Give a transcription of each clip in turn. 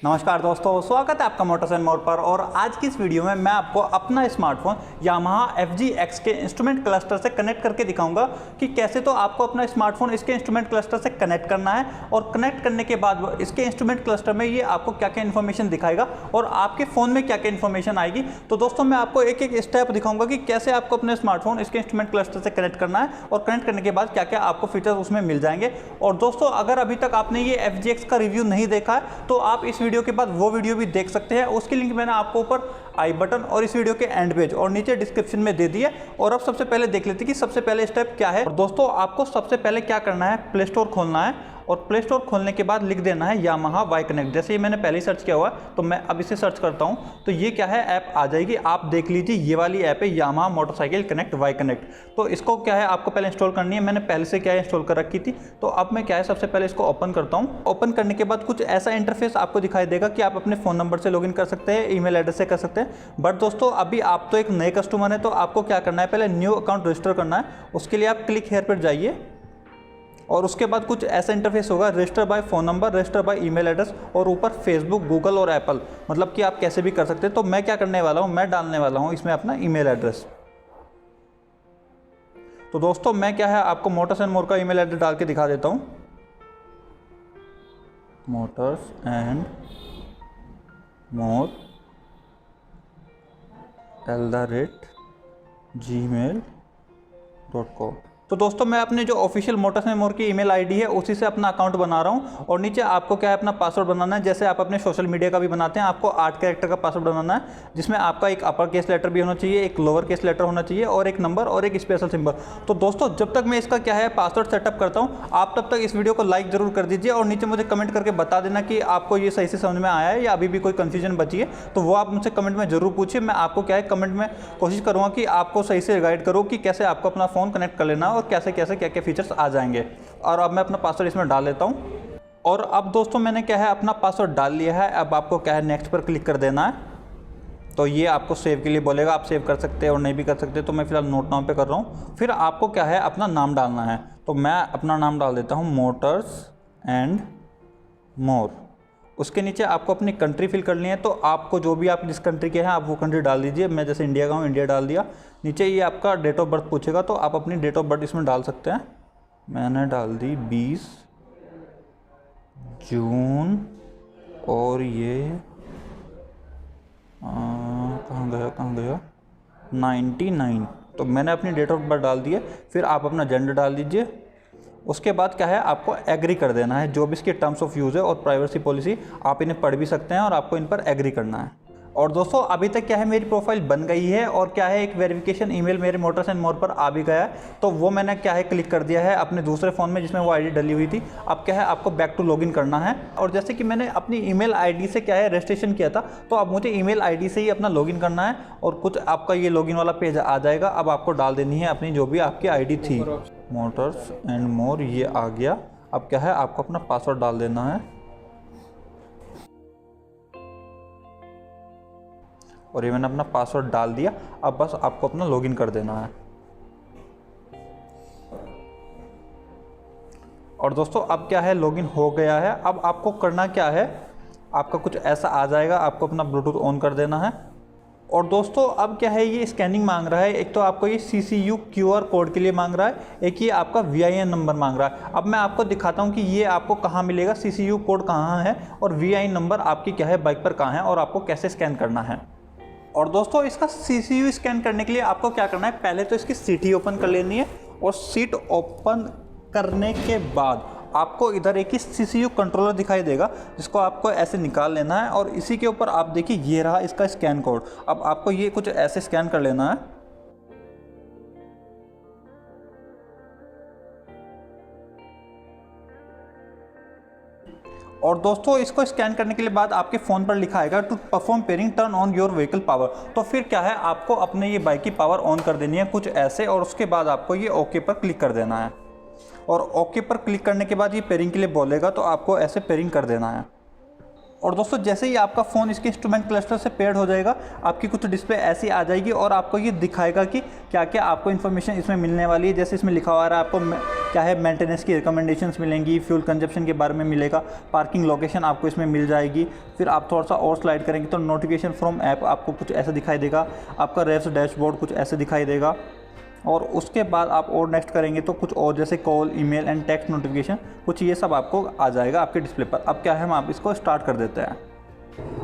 नमस्कार दोस्तों, स्वागत है आपका मोटर्स एंड मोर पर। और आज की इस वीडियो में मैं आपको अपना स्मार्टफोन यामाहा FG-X के इंस्ट्रूमेंट क्लस्टर से कनेक्ट करके दिखाऊंगा कि कैसे तो आपको अपना स्मार्टफोन इसके इंस्ट्रूमेंट क्लस्टर से कनेक्ट करना है और कनेक्ट करने के बाद इसके इंस्ट्रूमेंट क्लस्टर में ये आपको क्या क्या इन्फॉर्मेशन दिखाएगा और आपके फ़ोन में क्या क्या इन्फॉर्मेशन आएगी। तो दोस्तों मैं आपको एक एक स्टेप दिखाऊंगा कि कैसे आपको अपने स्मार्टफोन इसके इंस्ट्रूमेंट क्लस्टर से कनेक्ट करना है और कनेक्ट करने के बाद क्या क्या आपको फीचर्स उसमें मिल जाएंगे। और दोस्तों अगर अभी तक आपने ये FG-X का रिव्यू नहीं देखा है तो आप इस वीडियो के बाद वो वीडियो भी देख सकते हैं। उसकी लिंक मैंने आपको ऊपर आई बटन और इस वीडियो के एंड पेज और नीचे डिस्क्रिप्शन में दे दी है। और अब सबसे पहले देख लेते हैं कि सबसे पहले स्टेप क्या है। और दोस्तों आपको सबसे पहले क्या करना है, प्ले स्टोर खोलना है और प्ले स्टोर खोलने के बाद लिख देना है यामाहा वाई कनेक्ट। जैसे ये मैंने पहले ही सर्च किया हुआ है तो मैं अब इसे सर्च करता हूँ तो ये क्या है, ऐप आ जाएगी। आप देख लीजिए ये वाली ऐप है Yamaha motorcycle connect Y connect. तो इसको क्या है आपको पहले इंस्टॉल करनी है। मैंने पहले से क्या है इंस्टॉल कर रखी थी। तो अब मैं क्या है सबसे पहले इसको ओपन करता हूँ। ओपन करने के बाद कुछ ऐसा इंटरफेस आपको दिखाई देगा कि आप अपने फ़ोन नंबर से लॉगिन कर सकते हैं, ईमेल एड्रेस से कर सकते हैं। बट दोस्तों अभी आप तो एक नए कस्टमर हैं तो आपको क्या करना है, पहले न्यू अकाउंट रजिस्टर करना है। उसके लिए आप क्लिक हेयर पर जाइए और उसके बाद कुछ ऐसा इंटरफेस होगा, register by phone number, register by email address और ऊपर फेसबुक, गूगल और एप्पल, मतलब कि आप कैसे भी कर सकते हैं। तो मैं क्या करने वाला हूँ, मैं डालने वाला हूँ इसमें अपना ईमेल एड्रेस। तो दोस्तों मैं क्या है आपको मोटर्स एंड मोर का ईमेल एड्रेस डाल के दिखा देता हूँ। Motors and more @gmail.com। तो दोस्तों मैं अपने जो ऑफिशियल मोटर्स एंड मोर की ईमेल आईडी है उसी से अपना अकाउंट बना रहा हूँ। और नीचे आपको क्या है अपना पासवर्ड बनाना है, जैसे आप अपने सोशल मीडिया का भी बनाते हैं। आपको 8 कैरेक्टर का पासवर्ड बनाना है जिसमें आपका एक अपर केस लेटर भी होना चाहिए, एक लोअर केस लेटर होना चाहिए और एक नंबर और एक स्पेशल सिंबल। तो दोस्तों जब तक मैं इसका क्या है पासवर्ड सेटअप करता हूँ आप तब तक इस वीडियो को लाइक जरूर कर दीजिए और नीचे मुझे कमेंट करके बता देना कि आपको ये सही से समझ में आया है या अभी भी कोई कन्फ्यूजन बची है। तो वो आप मुझसे कमेंट में जरूर पूछिए। मैं आपको क्या है कमेंट में कोशिश करूँगा कि आपको सही से गाइड करूँ कि कैसे आपको अपना फ़ोन कनेक्ट कर लेना और कैसे कैसे क्या फीचर्स आ जाएंगे। और अब मैं अपना पासवर्ड इसमें डाल लेता हूं। और अब दोस्तों मैंने क्या है अपना पासवर्ड डाल लिया है। अब आपको क्या है नेक्स्ट पर क्लिक कर देना है। तो ये आपको सेव के लिए बोलेगा, आप सेव कर सकते हैं और नहीं भी कर सकते। तो मैं फिलहाल नोट नाउ पे कर रहा हूँ। फिर आपको क्या है अपना नाम डालना है। तो मैं अपना नाम डाल देता हूँ मोटर्स एंड मोर। उसके नीचे आपको अपनी कंट्री फिल करनी है। तो आपको जो भी आप जिस कंट्री के हैं आप वो कंट्री डाल दीजिए। मैं जैसे इंडिया का हूँ, इंडिया डाल दिया। नीचे ये आपका डेट ऑफ बर्थ पूछेगा तो आप अपनी डेट ऑफ बर्थ इसमें डाल सकते हैं। मैंने डाल दी 20 जून और ये कहाँ गया 99। तो मैंने अपनी डेट ऑफ बर्थ डाल दी है। फिर आप अपना जेंडर डाल दीजिए। उसके बाद क्या है आपको एग्री कर देना है। जो भी इसके टर्म्स ऑफ यूज़ है और प्राइवेसी पॉलिसी आप इन्हें पढ़ भी सकते हैं और आपको इन पर एग्री करना है। और दोस्तों अभी तक क्या है मेरी प्रोफाइल बन गई है और क्या है एक वेरिफिकेशन ईमेल मेरे मोटर्स एंड मोर पर आ भी गया है। तो वो मैंने क्या है क्लिक कर दिया है अपने दूसरे फ़ोन में जिसमें वो आईडी डली हुई थी। अब क्या है आपको बैक टू लॉगिन करना है। और जैसे कि मैंने अपनी ईमेल आईडी से क्या है रजिस्ट्रेशन किया था तो अब मुझे ईमेल आईडी से ही अपना लॉगिन करना है। और कुछ आपका ये लॉगिन वाला पेज आ जाएगा। अब आपको डाल देनी है अपनी जो भी आपकी आईडी थी। मोटर्स एंड मोर ये आ गया। अब क्या है आपको अपना पासवर्ड डाल देना है और ये मैंने अपना पासवर्ड डाल दिया। अब बस आपको अपना लॉगिन कर देना है। और दोस्तों अब क्या है लॉगिन हो गया है। अब आपको करना क्या है, आपका कुछ ऐसा आ जाएगा, आपको अपना ब्लूटूथ ऑन कर देना है। और दोस्तों अब क्या है ये स्कैनिंग मांग रहा है। एक तो आपको ये CCU QR कोड के लिए मांग रहा है, एक ये आपका VIN नंबर मांग रहा है। अब मैं आपको दिखाता हूँ कि ये आपको कहाँ मिलेगा, CCU कोड कहाँ है और VIN नंबर आपकी क्या है बाइक पर कहाँ है और आपको कैसे स्कैन करना है। और दोस्तों इसका CCU स्कैन करने के लिए आपको क्या करना है, पहले तो इसकी सीट ही ओपन कर लेनी है। और सीट ओपन करने के बाद आपको इधर एक ही CCU कंट्रोलर दिखाई देगा जिसको आपको ऐसे निकाल लेना है। और इसी के ऊपर आप देखिए ये रहा इसका स्कैन कोड। अब आपको ये कुछ ऐसे स्कैन कर लेना है। और दोस्तों इसको स्कैन करने के लिए बाद आपके फ़ोन पर लिखा आएगा to perform pairing turn on your vehicle power. तो फिर क्या है आपको अपने ये बाइक की पावर ऑन कर देनी है कुछ ऐसे। और उसके बाद आपको ये ओके पर क्लिक कर देना है। और ओके पर क्लिक करने के बाद ये पेयरिंग के लिए बोलेगा तो आपको ऐसे पेयरिंग कर देना है। और दोस्तों जैसे ही आपका फ़ोन इसके इंस्ट्रूमेंट क्लस्टर से पेयर्ड हो जाएगा, आपकी कुछ डिस्प्ले ऐसी आ जाएगी और आपको ये दिखाएगा कि क्या क्या आपको इन्फॉर्मेशन इसमें मिलने वाली है। जैसे इसमें लिखा हुआ है आपको क्या है, मेंटेनेंस की रिकमेंडेशंस मिलेंगी, फ्यूल कंजप्शन के बारे में मिलेगा, पार्किंग लोकेशन आपको इसमें मिल जाएगी। फिर आप थोड़ा सा और स्लाइड करेंगे तो नोटिफिकेशन फ्रॉम ऐप आपको कुछ ऐसा दिखाई देगा, आपका रेफ्स डैशबोर्ड कुछ ऐसे दिखाई देगा। और उसके बाद आप और नेक्स्ट करेंगे तो कुछ और जैसे call, email and text notification, कुछ ये सब आपको आ जाएगा आपके डिस्प्ले पर। अब क्या है, हम आप इसको स्टार्ट कर देते हैं।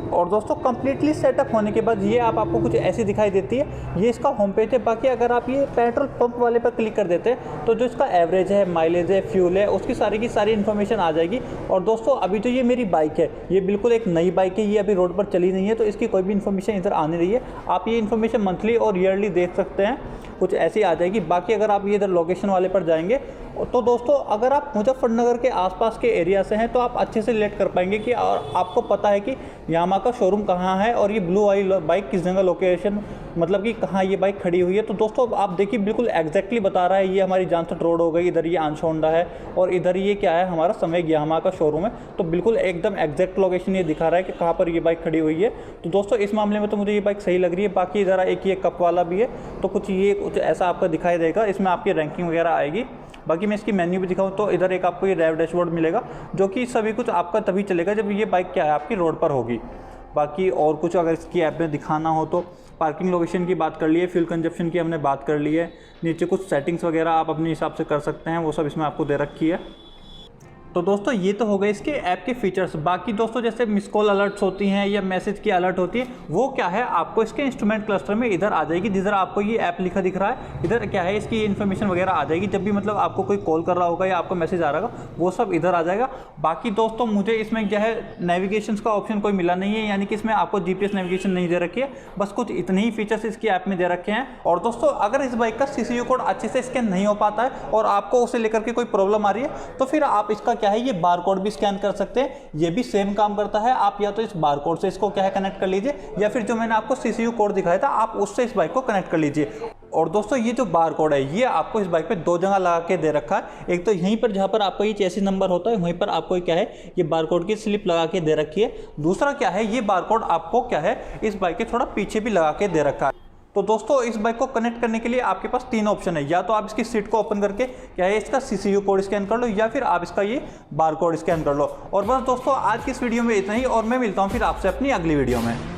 और दोस्तों कंप्लीटली सेटअप होने के बाद ये आपको कुछ ऐसी दिखाई देती है, ये इसका होम पेज है। बाकी अगर आप ये पेट्रोल पंप वाले पर क्लिक कर देते हैं तो जो इसका एवरेज है, माइलेज है, फ्यूल है, उसकी सारी की सारी इन्फॉर्मेशन आ जाएगी। और दोस्तों अभी तो ये मेरी बाइक है, ये बिल्कुल एक नई बाइक है, ये अभी रोड पर चली नहीं है, तो इसकी कोई भी इन्फॉर्मेशन इधर आ नहीं रही है। आप ये इन्फॉर्मेशन मंथली और ईयरली देख सकते हैं, कुछ ऐसी आ जाएगी। बाकी अगर आप ये इधर लोकेशन वाले पर जाएंगे तो दोस्तों अगर आप मुजफ्फरनगर के आसपास के एरिया से हैं तो आप अच्छे से रिलेट कर पाएंगे कि और आपको पता है कि यामाहा का शोरूम कहाँ है और ये ब्लू वाली बाइक किस जगह लोकेशन, मतलब कि कहाँ ये बाइक खड़ी हुई है। तो दोस्तों आप देखिए बिल्कुल एग्जैक्टली बता रहा है, ये हमारी जानसठ रोड हो गई, इधर ये आंश होंडा है और इधर ये क्या है, हमारा संवेग यामाहा का शोरूम है। तो बिल्कुल एकदम एग्जैक्ट लोकेशन ये दिखा रहा है कि कहाँ पर ये बाइक खड़ी हुई है। तो दोस्तों इस मामले में तो मुझे ये बाइक सही लग रही है। बाकी ज़रा एक ये कप वाला भी है, तो कुछ ऐसा आपको दिखाई देगा, इसमें आपकी रैंकिंग वगैरह आएगी। बाकी मैं इसकी मेन्यू भी दिखाऊं तो इधर एक आपको ये रेव डैशबोर्ड मिलेगा, जो कि सभी कुछ आपका तभी चलेगा जब ये बाइक क्या है आपकी रोड पर होगी। बाकी और कुछ अगर इसकी ऐप में दिखाना हो तो पार्किंग लोकेशन की बात कर ली है, फ्यूल कंजप्शन की हमने बात कर ली है, नीचे कुछ सेटिंग्स वगैरह आप अपने हिसाब से कर सकते हैं, वो सब इसमें आपको दे रखी है। तो दोस्तों ये तो हो गए इसके ऐप के फीचर्स। बाकी दोस्तों जैसे मिस कॉल अलर्ट्स होती हैं या मैसेज की अलर्ट होती है, वो क्या है आपको इसके इंस्ट्रूमेंट क्लस्टर में इधर आ जाएगी। जिधर आपको ये ऐप लिखा दिख रहा है, इधर क्या है इसकी इन्फॉर्मेशन वगैरह आ जाएगी। जब भी मतलब आपको कोई कॉल कर रहा होगा या आपको मैसेज आ रहा होगा, वो सब इधर आ जाएगा। बाकी दोस्तों मुझे इसमें क्या है, नेविगेशन का ऑप्शन कोई मिला नहीं है, यानी कि इसमें आपको जीपीएस नेविगेशन नहीं दे रखी है। बस कुछ इतने ही फीचर्स इसकी ऐप में दे रखे हैं। और दोस्तों अगर इस बाइक का सीसीयू कोड अच्छे से स्कैन नहीं हो पाता है और आपको उसे लेकर के कोई प्रॉब्लम आ रही है, तो फिर आप इसका क्या है, ये बारकोड भी स्कैन कर सकते हैं। ये भी सेम काम करता है। आप या तो इस बारकोड से इसको क्या है कनेक्ट कर लीजिए, या फिर जो मैंने आपको सीसीयू कोड दिखाया था आप उससे इस बाइक को कनेक्ट कर लीजिए। और दोस्तों ये जो बारकोड है ये आपको इस बाइक पे दो जगह लगा के दे रखा है। एक तो यहीं पर जहाँ पर आपका ये चेसिस नंबर होता है, वहीं पर आपको क्या है ये बारकोड की स्लिप लगा के दे रखी है। दूसरा क्या है, ये बारकोड आपको क्या है इस बाइक के थोड़ा पीछे भी लगा के दे रखा है। तो दोस्तों इस बाइक को कनेक्ट करने के लिए आपके पास तीन ऑप्शन है। या तो आप इसकी सीट को ओपन करके क्या है इसका सीसीयू कोड स्कैन कर लो, या फिर आप इसका ये बारकोड स्कैन कर लो। और बस दोस्तों आज की इस वीडियो में इतना ही, और मैं मिलता हूँ फिर आपसे अपनी अगली वीडियो में।